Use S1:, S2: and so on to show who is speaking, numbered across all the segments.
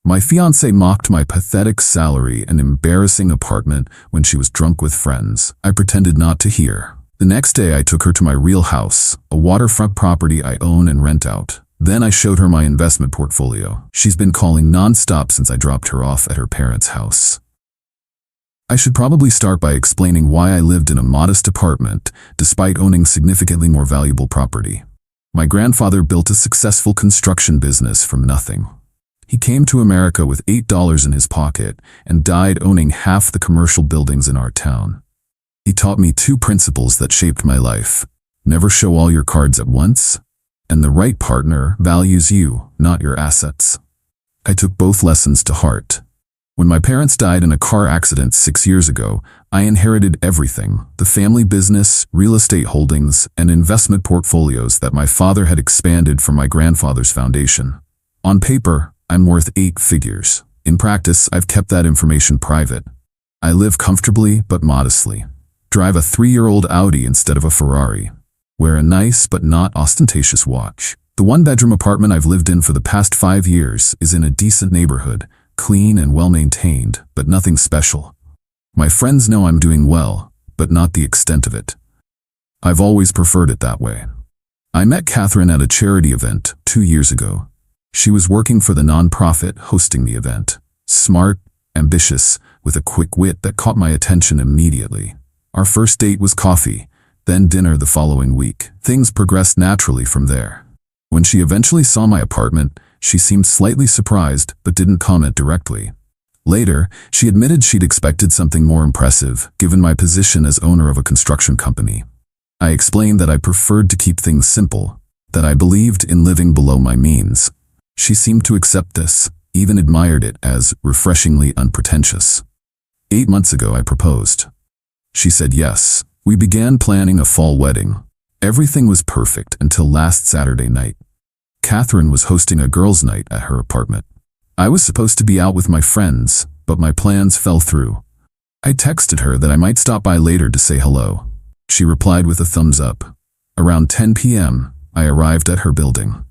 S1: My fiancée mocked my pathetic salary and embarrassing apartment when she was drunk with friends. I pretended not to hear. The next day I took her to my real house, a waterfront property I own and rent out. Then I showed her my investment portfolio. She's been calling non-stop since I dropped her off at her parents' house. I should probably start by explaining why I lived in a modest apartment despite owning significantly more valuable property. My grandfather built a successful construction business from nothing. He came to America with $8 in his pocket and died owning half the commercial buildings in our town. He taught me two principles that shaped my life. Never show all your cards at once, and the right partner values you, not your assets. I took both lessons to heart. When my parents died in a car accident 6 years ago, I inherited everything: the family business, real estate holdings, and investment portfolios that my father had expanded from my grandfather's foundation. On paper, I'm worth 8 figures. In practice, I've kept that information private. I live comfortably but modestly. Drive a 3-year-old Audi instead of a Ferrari. Wear a nice but not ostentatious watch. The one-bedroom apartment I've lived in for the past 5 years is in a decent neighborhood, clean and well-maintained, but nothing special. My friends know I'm doing well, but not the extent of it. I've always preferred it that way. I met Catherine at a charity event 2 years ago. She was working for the nonprofit hosting the event. Smart, ambitious, with a quick wit that caught my attention immediately. Our first date was coffee, then dinner the following week. Things progressed naturally from there. When she eventually saw my apartment, she seemed slightly surprised but didn't comment directly. Later, she admitted she'd expected something more impressive, given my position as owner of a construction company. I explained that I preferred to keep things simple, that I believed in living below my means. She seemed to accept this, even admired it as refreshingly unpretentious. 8 months ago, I proposed. She said yes. We began planning a fall wedding. Everything was perfect until last Saturday night. Catherine was hosting a girls' night at her apartment. I was supposed to be out with my friends, but my plans fell through. I texted her that I might stop by later to say hello. She replied with a thumbs up. Around 10 p.m., I arrived at her building.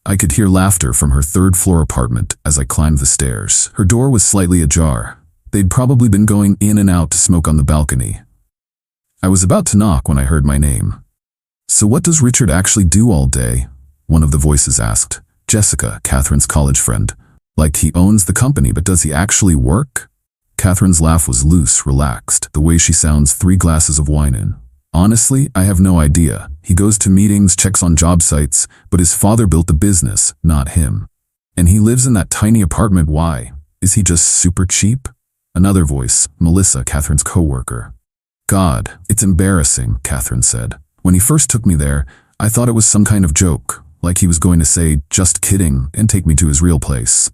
S1: I could hear laughter from her third-floor apartment as I climbed the stairs. Her door was slightly ajar. They'd probably been going in and out to smoke on the balcony. I was about to knock when I heard my name. "So what does Richard actually do all day?" one of the voices asked. Jessica, Catherine's college friend. "Like he owns the company, but does he actually work?" Catherine's laugh was loose, relaxed, the way she sounds 3 glasses of wine in. "Honestly, I have no idea. He goes to meetings, checks on job sites, but his father built the business, not him. And he lives in that tiny apartment. Why? Is he just super cheap?" Another voice, Melissa, Catherine's co-worker. "God, it's embarrassing," Catherine said. "When he first took me there, I thought it was some kind of joke, like he was going to say, 'Just kidding,' and take me to his real place."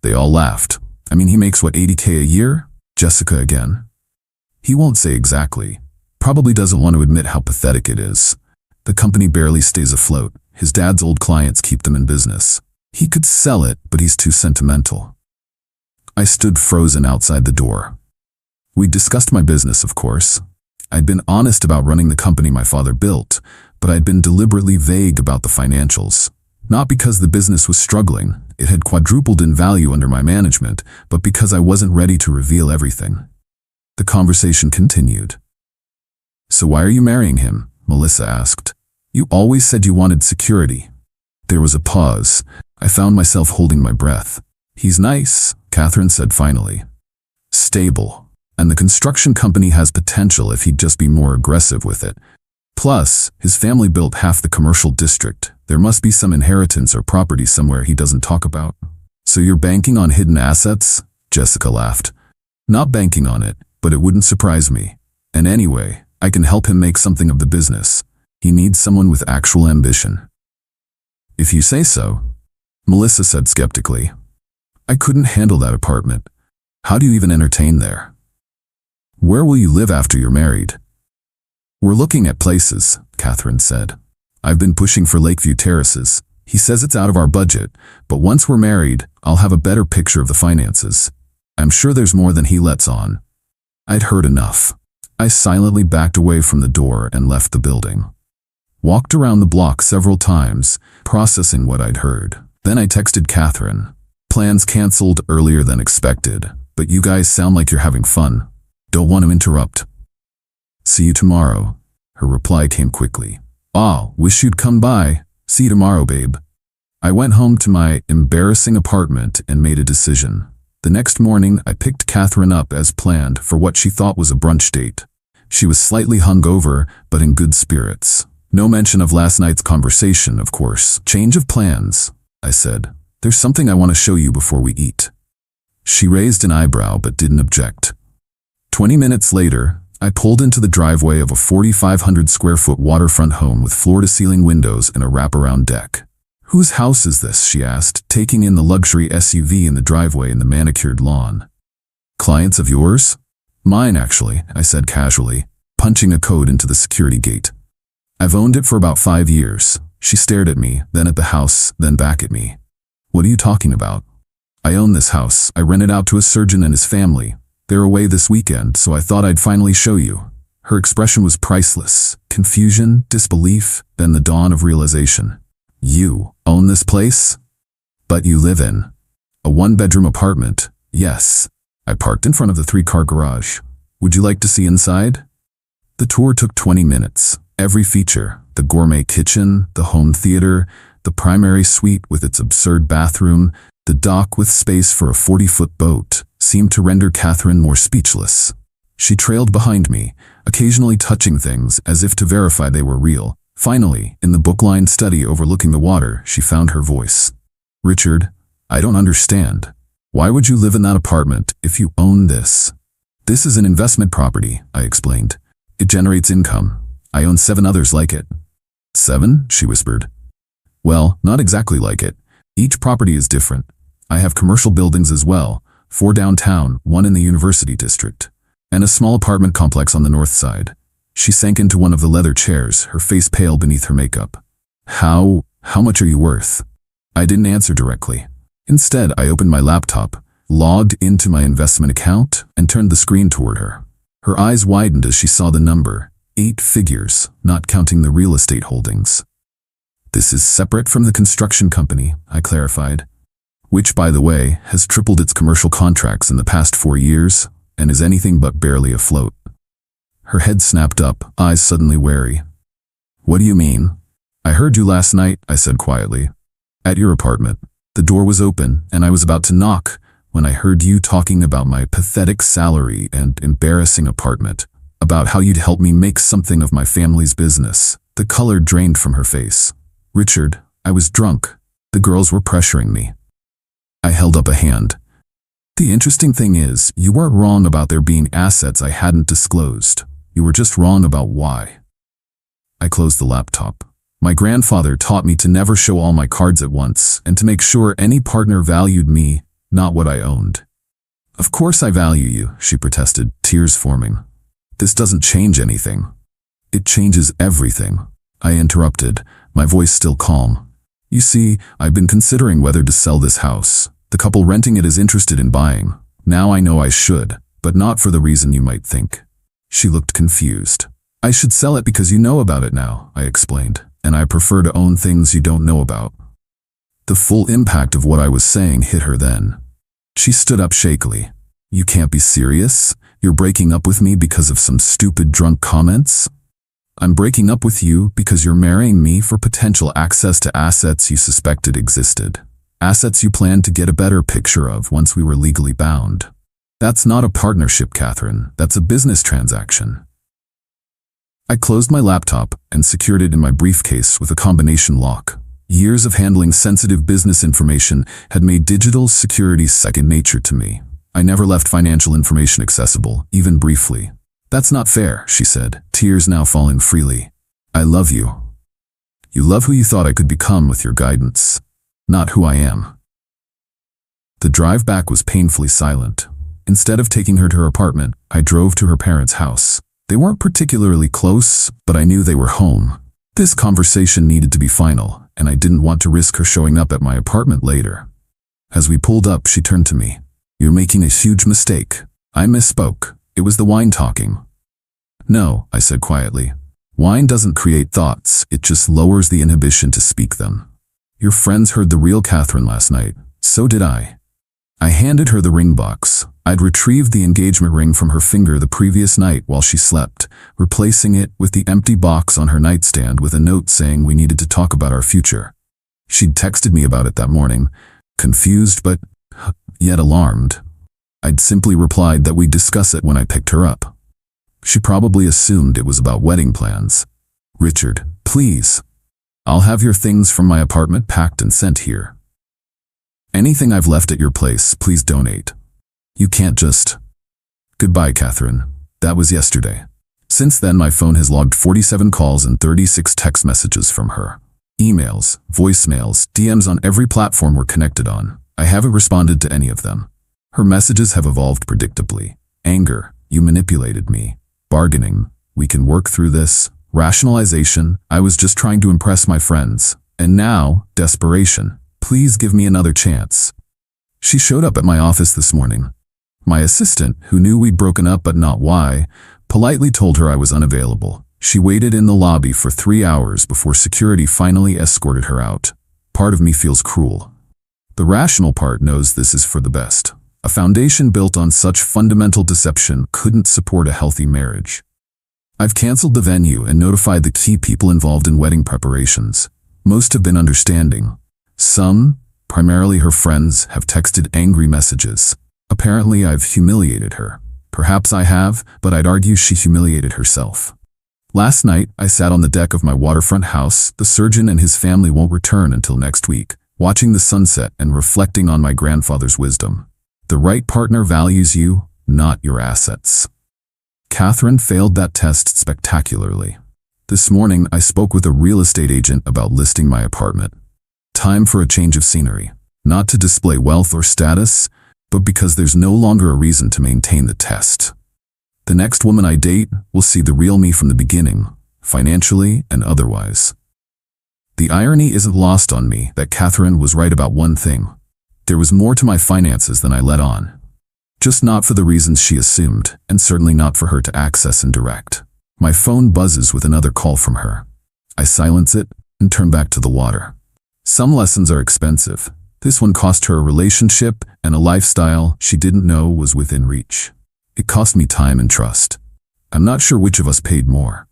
S1: They all laughed. "I mean, he makes what, $80K a year?" Jessica again. "He won't say exactly. Probably doesn't want to admit how pathetic it is. The company barely stays afloat. His dad's old clients keep them in business. He could sell it, but he's too sentimental." I stood frozen outside the door. We discussed my business, of course. I'd been honest about running the company my father built, but I'd been deliberately vague about the financials. Not because the business was struggling, it had quadrupled in value under my management, but because I wasn't ready to reveal everything. The conversation continued. "So why are you marrying him?" Melissa asked. "You always said you wanted security." There was a pause. I found myself holding my breath. "He's nice," Catherine said finally. "Stable. And the construction company has potential if he'd just be more aggressive with it. Plus, his family built half the commercial district. There must be some inheritance or property somewhere he doesn't talk about." "So you're banking on hidden assets?" Jessica laughed. "Not banking on it, but it wouldn't surprise me. And anyway, I can help him make something of the business. He needs someone with actual ambition." "If you say so," Melissa said skeptically. "I couldn't handle that apartment. How do you even entertain there?" "Where will you live after you're married?" "We're looking at places," Catherine said. "I've been pushing for Lakeview Terraces. He says it's out of our budget, but once we're married, I'll have a better picture of the finances. I'm sure there's more than he lets on." I'd heard enough. I silently backed away from the door and left the building. Walked around the block several times, processing what I'd heard. Then I texted Catherine. Plans canceled earlier than expected, but you guys sound like you're having fun. Don't want to interrupt. See you tomorrow. Her reply came quickly. Ah, wish you'd come by. See you tomorrow, babe. I went home to my embarrassing apartment and made a decision. The next morning, I picked Catherine up as planned for what she thought was a brunch date. She was slightly hungover, but in good spirits. No mention of last night's conversation, of course. Change of plans, I said. There's something I want to show you before we eat. She raised an eyebrow but didn't object. 20 minutes later, I pulled into the driveway of a 4,500 square foot waterfront home with floor-to-ceiling windows and a wraparound deck. Whose house is this? She asked, taking in the luxury SUV in the driveway and the manicured lawn. Clients of yours? Mine, actually, I said casually, punching a code into the security gate. I've owned it for about 5 years. She stared at me, then at the house, then back at me. What are you talking about? I own this house. I rent it out to a surgeon and his family. They're away this weekend, so I thought I'd finally show you. Her expression was priceless. Confusion, disbelief, then the dawn of realization. You own this place? But you live in a one-bedroom apartment. Yes. I parked in front of the 3-car garage. Would you like to see inside? The tour took 20 minutes. Every feature, the gourmet kitchen, the home theater, the primary suite with its absurd bathroom, the dock with space for a 40-foot boat, seemed to render Catherine more speechless. She trailed behind me, occasionally touching things as if to verify they were real. Finally, in the book-lined study overlooking the water, she found her voice. Richard, I don't understand. Why would you live in that apartment if you own this? This is an investment property, I explained. It generates income. I own 7 others like it. 7? She whispered. Well, not exactly like it. Each property is different. I have commercial buildings as well, 4 downtown, 1 in the University District, and a small apartment complex on the north side. She sank into one of the leather chairs, her face pale beneath her makeup. How much are you worth? I didn't answer directly. Instead, I opened my laptop, logged into my investment account, and turned the screen toward her. Her eyes widened as she saw the number, 8 figures, not counting the real estate holdings. This is separate from the construction company, I clarified, which, by the way, has tripled its commercial contracts in the past 4 years and is anything but barely afloat. Her head snapped up, eyes suddenly wary. What do you mean? I heard you last night, I said quietly. At your apartment. The door was open, and I was about to knock when I heard you talking about my pathetic salary and embarrassing apartment, about how you'd help me make something of my family's business. The color drained from her face. Richard, I was drunk. The girls were pressuring me. I held up a hand. The interesting thing is, you weren't wrong about there being assets I hadn't disclosed. You were just wrong about why. I closed the laptop. My grandfather taught me to never show all my cards at once and to make sure any partner valued me, not what I owned. Of course I value you, she protested, tears forming. This doesn't change anything. It changes everything. I interrupted, my voice still calm. You see, I've been considering whether to sell this house. The couple renting it is interested in buying. Now I know I should, but not for the reason you might think. She looked confused. I should sell it because you know about it now, I explained, and I prefer to own things you don't know about. The full impact of what I was saying hit her then. She stood up shakily. You can't be serious? You're breaking up with me because of some stupid drunk comments? I'm breaking up with you because you're marrying me for potential access to assets you suspected existed. Assets you planned to get a better picture of once we were legally bound. That's not a partnership, Catherine. That's a business transaction. I closed my laptop and secured it in my briefcase with a combination lock. Years of handling sensitive business information had made digital security second nature to me. I never left financial information accessible, even briefly. That's not fair, she said, tears now falling freely. I love you. You love who you thought I could become with your guidance, not who I am. The drive back was painfully silent. Instead of taking her to her apartment, I drove to her parents' house. They weren't particularly close, but I knew they were home. This conversation needed to be final, and I didn't want to risk her showing up at my apartment later. As we pulled up, she turned to me. You're making a huge mistake. I misspoke. It was the wine talking. No, I said quietly. Wine doesn't create thoughts, it just lowers the inhibition to speak them. Your friends heard the real Catherine last night. So did I. I handed her the ring box. I'd retrieved the engagement ring from her finger the previous night while she slept, replacing it with the empty box on her nightstand with a note saying we needed to talk about our future. She'd texted me about it that morning, confused but yet alarmed. I'd simply replied that we'd discuss it when I picked her up. She probably assumed it was about wedding plans. Richard, please. I'll have your things from my apartment packed and sent here. Anything I've left at your place, please donate. You can't just... Goodbye, Catherine. That was yesterday. Since then, my phone has logged 47 calls and 36 text messages from her. Emails, voicemails, DMs on every platform we're connected on. I haven't responded to any of them. Her messages have evolved predictably. Anger, you manipulated me. Bargaining, we can work through this. Rationalization, I was just trying to impress my friends. And now, desperation. Please give me another chance. She showed up at my office this morning. My assistant, who knew we'd broken up but not why, politely told her I was unavailable. She waited in the lobby for 3 hours before security finally escorted her out. Part of me feels cruel. The rational part knows this is for the best. A foundation built on such fundamental deception couldn't support a healthy marriage. I've canceled the venue and notified the key people involved in wedding preparations. Most have been understanding. Some, primarily her friends, have texted angry messages. Apparently I've humiliated her. Perhaps I have, but I'd argue she humiliated herself. Last night, I sat on the deck of my waterfront house. The surgeon and his family won't return until next week, watching the sunset and reflecting on my grandfather's wisdom. The right partner values you, not your assets. Catherine failed that test spectacularly. This morning, I spoke with a real estate agent about listing my apartment. Time for a change of scenery. Not to display wealth or status, but because there's no longer a reason to maintain the test. The next woman I date will see the real me from the beginning, financially and otherwise. The irony isn't lost on me that Catherine was right about one thing. There was more to my finances than I let on. Just not for the reasons she assumed, and certainly not for her to access and direct. My phone buzzes with another call from her. I silence it and turn back to the water. Some lessons are expensive. This one cost her a relationship and a lifestyle she didn't know was within reach. It cost me time and trust. I'm not sure which of us paid more.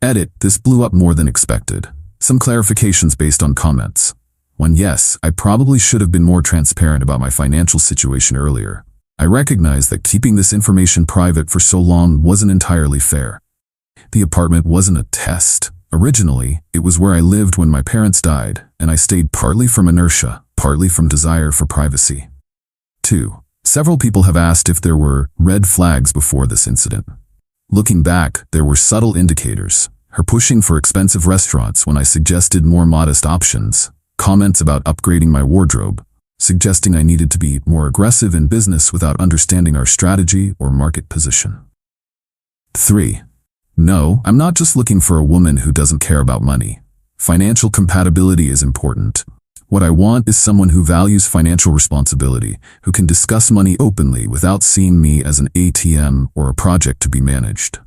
S1: Edit, this blew up more than expected. Some clarifications based on comments. 1. Yes, I probably should have been more transparent about my financial situation earlier. I recognize that keeping this information private for so long wasn't entirely fair. The apartment wasn't a test. Originally, it was where I lived when my parents died, and I stayed partly from inertia, partly from desire for privacy. 2. Several people have asked if there were red flags before this incident. Looking back, there were subtle indicators. Her pushing for expensive restaurants when I suggested more modest options, comments about upgrading my wardrobe, suggesting I needed to be more aggressive in business without understanding our strategy or market position. 3. No, I'm not just looking for a woman who doesn't care about money. Financial compatibility is important. What I want is someone who values financial responsibility, who can discuss money openly without seeing me as an ATM or a project to be managed.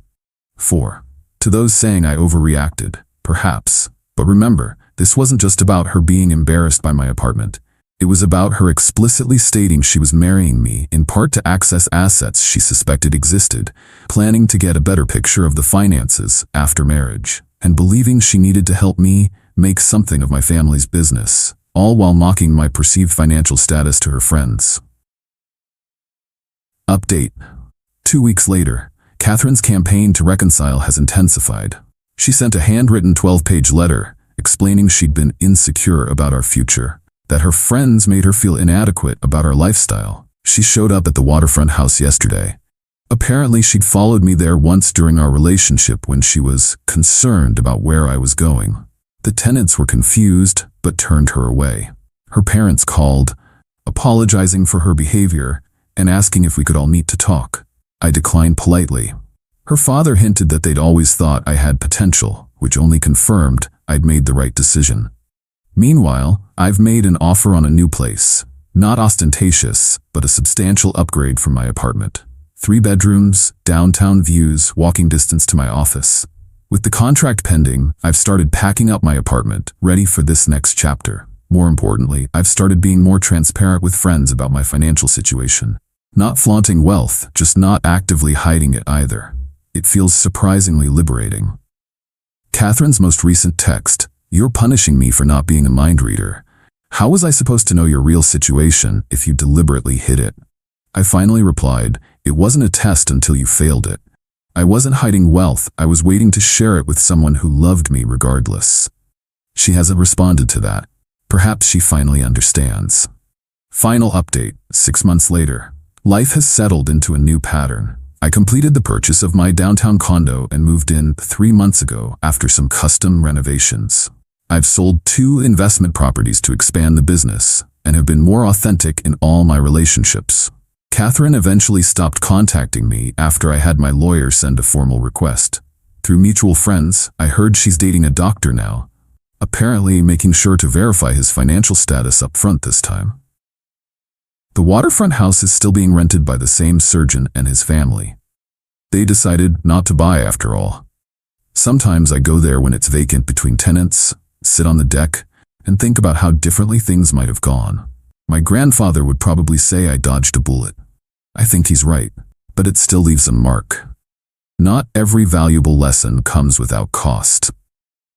S1: 4. To those saying I overreacted, perhaps. But remember, this wasn't just about her being embarrassed by my apartment. It was about her explicitly stating she was marrying me in part to access assets she suspected existed, planning to get a better picture of the finances after marriage, and believing she needed to help me make something of my family's business, all while mocking my perceived financial status to her friends. Update. 2 weeks later, Catherine's campaign to reconcile has intensified. She sent a handwritten 12-page letter explaining she'd been insecure about our future, that her friends made her feel inadequate about our lifestyle. She showed up at the waterfront house yesterday. Apparently, she'd followed me there once during our relationship when she was concerned about where I was going. The tenants were confused, but turned her away. Her parents called, apologizing for her behavior and asking if we could all meet to talk. I declined politely. Her father hinted that they'd always thought I had potential, which only confirmed I'd made the right decision. Meanwhile, I've made an offer on a new place. Not ostentatious, but a substantial upgrade from my apartment. 3 bedrooms, downtown views, walking distance to my office. With the contract pending, I've started packing up my apartment, ready for this next chapter. More importantly, I've started being more transparent with friends about my financial situation. Not flaunting wealth, just not actively hiding it either. It feels surprisingly liberating. Catherine's most recent text, "You're punishing me for not being a mind reader. How was I supposed to know your real situation if you deliberately hid it?" I finally replied, "It wasn't a test until you failed it. I wasn't hiding wealth, I was waiting to share it with someone who loved me regardless." She hasn't responded to that. Perhaps she finally understands. Final update, 6 months later. Life has settled into a new pattern. I completed the purchase of my downtown condo and moved in 3 months ago after some custom renovations. I've sold 2 investment properties to expand the business and have been more authentic in all my relationships. Catherine eventually stopped contacting me after I had my lawyer send a formal request. Through mutual friends, I heard she's dating a doctor now, apparently making sure to verify his financial status up front this time. The waterfront house is still being rented by the same surgeon and his family. They decided not to buy after all. Sometimes I go there when it's vacant between tenants, sit on the deck, and think about how differently things might have gone. My grandfather would probably say I dodged a bullet. I think he's right, but it still leaves a mark. Not every valuable lesson comes without cost.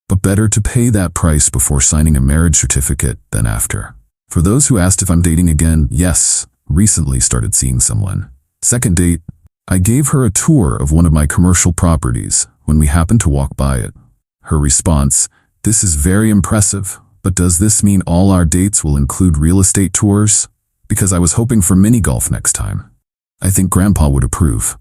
S1: But better to pay that price before signing a marriage certificate than after. For those who asked if I'm dating again, yes, recently started seeing someone. Second date, I gave her a tour of one of my commercial properties when we happened to walk by it. Her response, "This is very impressive, but does this mean all our dates will include real estate tours? Because I was hoping for mini golf next time." I think Grandpa would approve.